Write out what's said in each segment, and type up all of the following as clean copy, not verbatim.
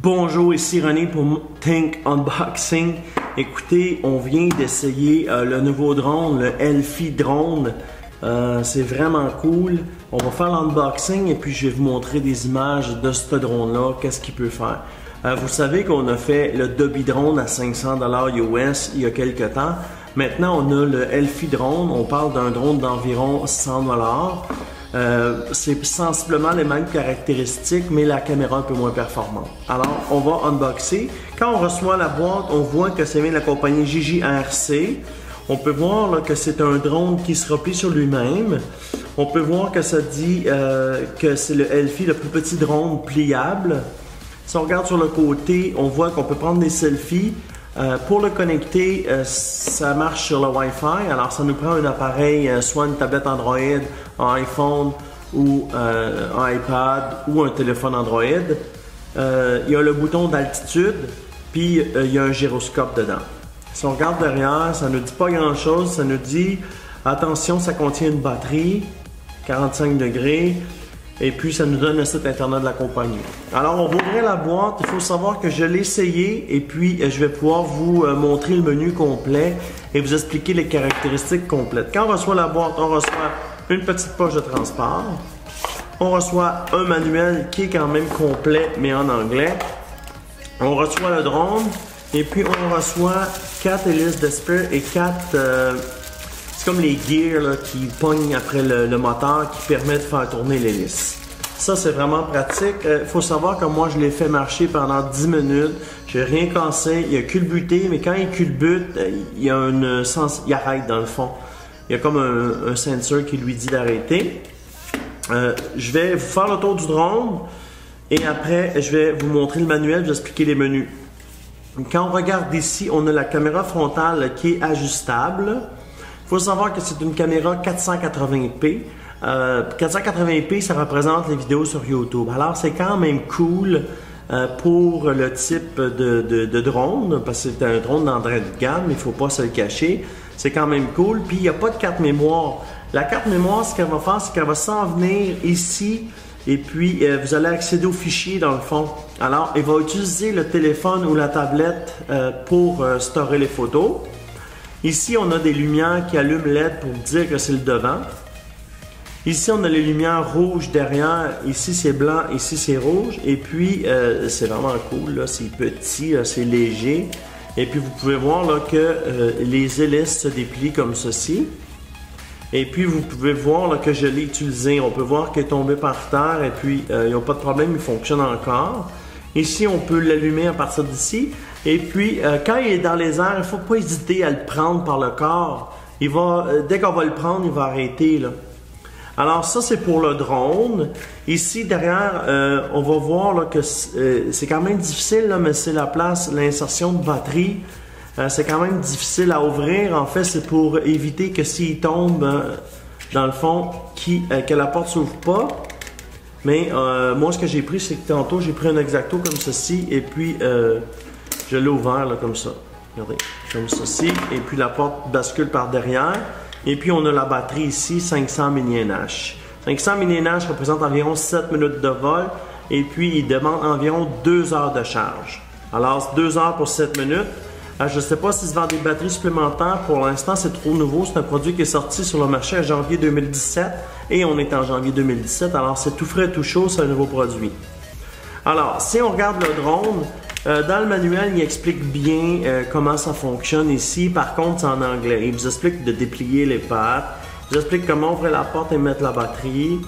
Bonjour, ici René pour Think Unboxing. Écoutez, on vient d'essayer le nouveau drone, le Elfie drone. C'est vraiment cool. On va faire l'unboxing et puis je vais vous montrer des images de ce drone-là, qu'est-ce qu'il peut faire. Vous savez qu'on a fait le Dobby drone à 500$ US il y a quelques temps. Maintenant, on a le Elfie drone. On parle d'un drone d'environ 100$. C'est sensiblement les mêmes caractéristiques, mais la caméra un peu moins performante. Alors, on va unboxer. Quand on reçoit la boîte, on voit que c'est bien de la compagnie JJRC. On peut voir là, que c'est un drone qui se replie sur lui-même. On peut voir que ça dit que c'est le Elfie, le plus petit drone pliable. Si on regarde sur le côté, on voit qu'on peut prendre des selfies. Pour le connecter, ça marche sur le Wi-Fi. Alors, ça nous prend un appareil, soit une tablette Android, un iPhone ou un iPad ou un téléphone Android. Il y a le bouton d'altitude, puis il y a un gyroscope dedans. Si on regarde derrière, ça ne nous dit pas grand-chose. Ça nous dit, attention, ça contient une batterie, 45 degrés. Et puis, ça nous donne le site internet de la compagnie. Alors, on va ouvrir la boîte. Il faut savoir que je l'ai essayé et puis je vais pouvoir vous montrer le menu complet et vous expliquer les caractéristiques complètes. Quand on reçoit la boîte, on reçoit une petite poche de transport. On reçoit un manuel qui est quand même complet, mais en anglais. On reçoit le drone et puis on reçoit 4 hélices d'esprit et 4... c'est comme les gears là, qui pognent après le moteur qui permet de faire tourner l'hélice. Ça, c'est vraiment pratique. Il faut savoir que moi, je l'ai fait marcher pendant 10 minutes. Je n'ai rien cassé. Il a culbuté, mais quand il culbute, il y a un sens, il arrête dans le fond. Il y a comme un sensor qui lui dit d'arrêter. Je vais vous faire le tour du drone et après, je vais vous montrer le manuel, vous expliquer les menus. Quand on regarde ici, on a la caméra frontale qui est ajustable. Il faut savoir que c'est une caméra 480p. 480p, ça représente les vidéos sur YouTube. Alors, c'est quand même cool pour le type de drone, parce que c'est un drone d'entrée de gamme, il ne faut pas se le cacher. C'est quand même cool. Puis, il n'y a pas de carte mémoire. La carte mémoire, ce qu'elle va faire, c'est qu'elle va s'en venir ici et puis vous allez accéder aux fichiers dans le fond. Alors, il va utiliser le téléphone ou la tablette pour stocker les photos. Ici, on a des lumières qui allument LED pour dire que c'est le devant. Ici, on a les lumières rouges derrière. Ici, c'est blanc. Ici, c'est rouge. Et puis, c'est vraiment cool. C'est petit, c'est léger. Et puis, vous pouvez voir là, que les hélices se déplient comme ceci. Et puis, vous pouvez voir là, que je l'ai utilisé. On peut voir qu'il est tombé par terre. Et puis, il n'y a pas de problème, il fonctionne encore. Ici, on peut l'allumer à partir d'ici. Et puis, quand il est dans les airs, il ne faut pas hésiter à le prendre par le corps. Dès qu'on va le prendre, il va arrêter. Là. Alors, ça, c'est pour le drone. Ici, derrière, on va voir là, que c'est quand même difficile, là, mais c'est la place, l'insertion de batterie. C'est quand même difficile à ouvrir. En fait, c'est pour éviter que s'il tombe, dans le fond, que la porte ne s'ouvre pas. Mais moi, ce que j'ai pris, c'est que tantôt, j'ai pris un X-Acto comme ceci et puis je l'ai ouvert là, comme ça. Regardez, comme ceci. Et puis la porte bascule par derrière. Et puis on a la batterie ici, 500 mAh. 500 mAh représente environ 7 minutes de vol. Et puis il demande environ 2 heures de charge. Alors 2 heures pour 7 minutes. Je ne sais pas s'ils se vendent des batteries supplémentaires. Pour l'instant, c'est trop nouveau. C'est un produit qui est sorti sur le marché en janvier 2017 et on est en janvier 2017. Alors, c'est tout frais, tout chaud, c'est un nouveau produit. Alors, si on regarde le drone, dans le manuel, il explique bien comment ça fonctionne ici. Par contre, c'est en anglais. Il vous explique de déplier les pattes. Il vous explique comment ouvrir la porte et mettre la batterie.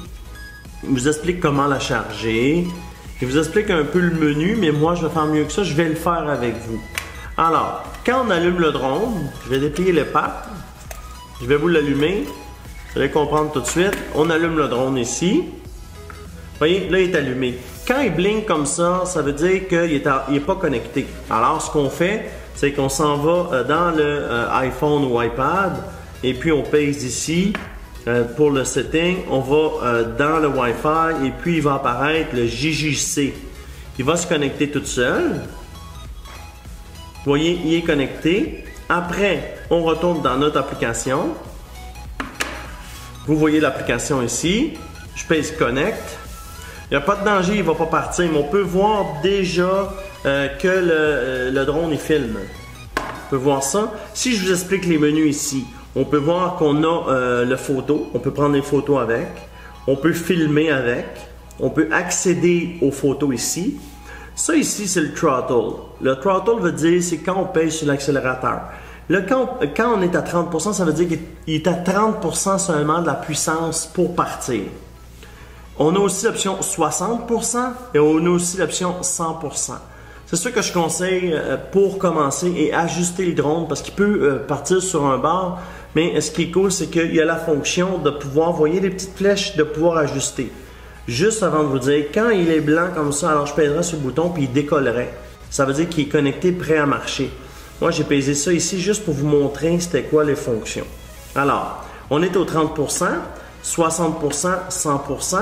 Il vous explique comment la charger. Il vous explique un peu le menu, mais moi, je vais faire mieux que ça. Je vais le faire avec vous. Alors, quand on allume le drone, je vais déplier les pattes. Je vais vous l'allumer. Vous allez comprendre tout de suite. On allume le drone ici. Vous voyez, là, il est allumé. Quand il blinque comme ça, ça veut dire qu'il n'est pas connecté. Alors, ce qu'on fait, c'est qu'on s'en va dans le iPhone ou iPad et puis on pèse ici pour le setting. On va dans le Wi-Fi et puis il va apparaître le JJC. Il va se connecter tout seul. Vous voyez, il est connecté. Après, on retourne dans notre application. Vous voyez l'application ici. Je pèse Connect. Il n'y a pas de danger, il ne va pas partir, mais on peut voir déjà que le drone il filme. On peut voir ça. Si je vous explique les menus ici, on peut voir qu'on a le photo, on peut prendre des photos avec, on peut filmer avec, on peut accéder aux photos ici. Ça ici, c'est le throttle. Le throttle veut dire c'est quand on pèse sur l'accélérateur. Là, quand on est à 30%, ça veut dire qu'il est à 30% seulement de la puissance pour partir. On a aussi l'option 60% et on a aussi l'option 100%. C'est ça que je conseille pour commencer et ajuster le drone parce qu'il peut partir sur un bord. Mais ce qui est cool, c'est qu'il y a la fonction de pouvoir, voyez les petites flèches, de pouvoir ajuster. Juste avant de vous dire, quand il est blanc comme ça, alors je pèserai sur le bouton puis il décollerait. Ça veut dire qu'il est connecté, prêt à marcher. Moi, j'ai pesé ça ici juste pour vous montrer c'était quoi les fonctions. Alors, on est au 30%, 60%, 100%.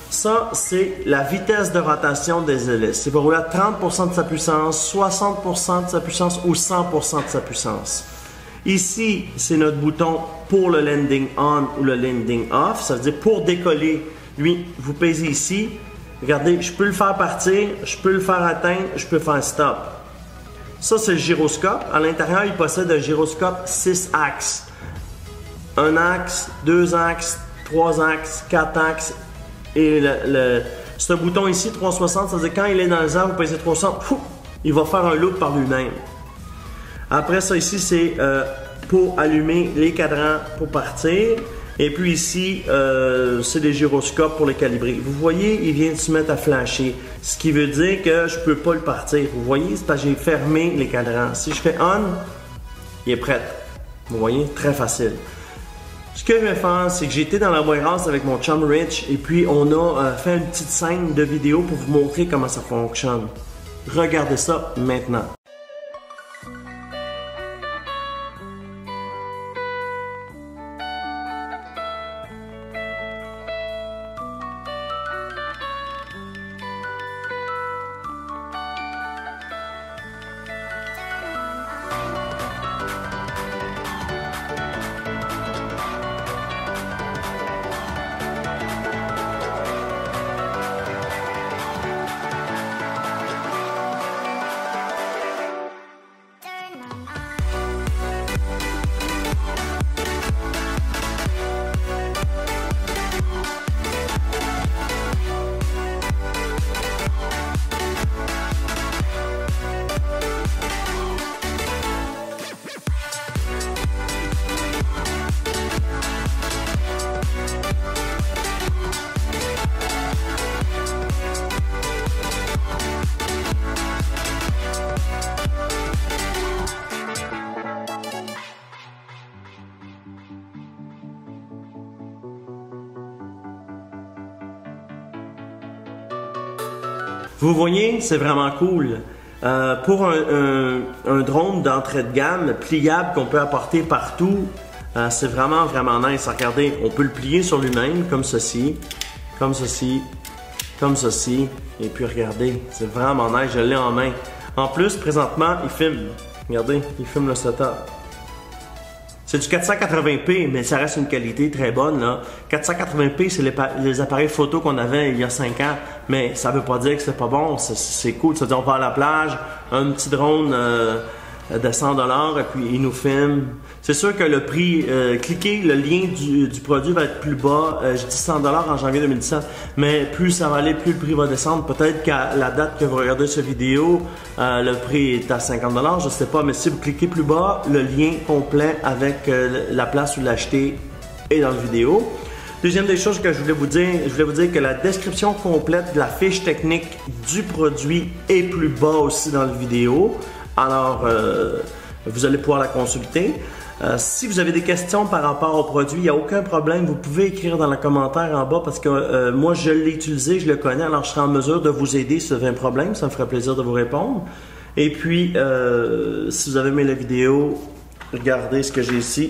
Ça, c'est la vitesse de rotation des hélices. C'est pour rouler à 30% de sa puissance, 60% de sa puissance ou 100% de sa puissance. Ici, c'est notre bouton pour le landing on ou le landing off. Ça veut dire pour décoller, lui, vous pèsez ici. Regardez, je peux le faire partir, je peux le faire atteindre, je peux faire stop. Ça, c'est le gyroscope. À l'intérieur, il possède un gyroscope 6 axes. 1 axe, 2 axes, 3 axes, 4 axes. Et ce bouton ici, 360, ça veut dire quand il est dans les airs, vous pèsez 360, il va faire un loop par lui-même. Après ça ici, c'est pour allumer les cadrans pour partir. Et puis ici, c'est des gyroscopes pour les calibrer. Vous voyez, il vient de se mettre à flasher. Ce qui veut dire que je ne peux pas le partir. Vous voyez, c'est parce que j'ai fermé les cadrans. Si je fais on, il est prêt. Vous voyez, très facile. Ce que je vais faire, c'est que j'ai été dans la warehouse avec mon chum Rich et puis on a fait une petite scène de vidéo pour vous montrer comment ça fonctionne. Regardez ça maintenant. Vous voyez, c'est vraiment cool. Pour un drone d'entrée de gamme pliable qu'on peut apporter partout, c'est vraiment nice. Regardez, on peut le plier sur lui-même comme ceci, comme ceci, comme ceci. Et puis regardez, c'est vraiment nice, je l'ai en main. En plus, présentement, il filme. Regardez, il filme le setup. C'est du 480p, mais ça reste une qualité très bonne, là. 480p, c'est les appareils photo qu'on avait il y a 5 ans, mais ça veut pas dire que c'est pas bon, c'est cool. Ça veut dire on va à la plage, un petit drone de 100$ et puis il nous filme. C'est sûr que le prix, cliquez, le lien du produit va être plus bas. Je dis 100$ en janvier 2017, mais plus ça va aller, plus le prix va descendre. Peut-être qu'à la date que vous regardez cette vidéo, le prix est à 50$, je sais pas, mais si vous cliquez plus bas, le lien complet avec la place où l'acheter est dans la vidéo. Deuxième des choses que je voulais vous dire que la description complète de la fiche technique du produit est plus bas aussi dans la vidéo. Alors, vous allez pouvoir la consulter. Si vous avez des questions par rapport au produit, il n'y a aucun problème. Vous pouvez écrire dans les commentaires en bas parce que moi, je l'ai utilisé, je le connais. Alors, je serai en mesure de vous aider si vous avez un problème. Ça me ferait plaisir de vous répondre. Et puis, si vous avez aimé la vidéo, regardez ce que j'ai ici.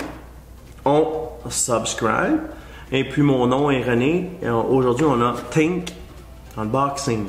On subscribe. Et puis, mon nom est René. Aujourd'hui, on a Think Unboxing.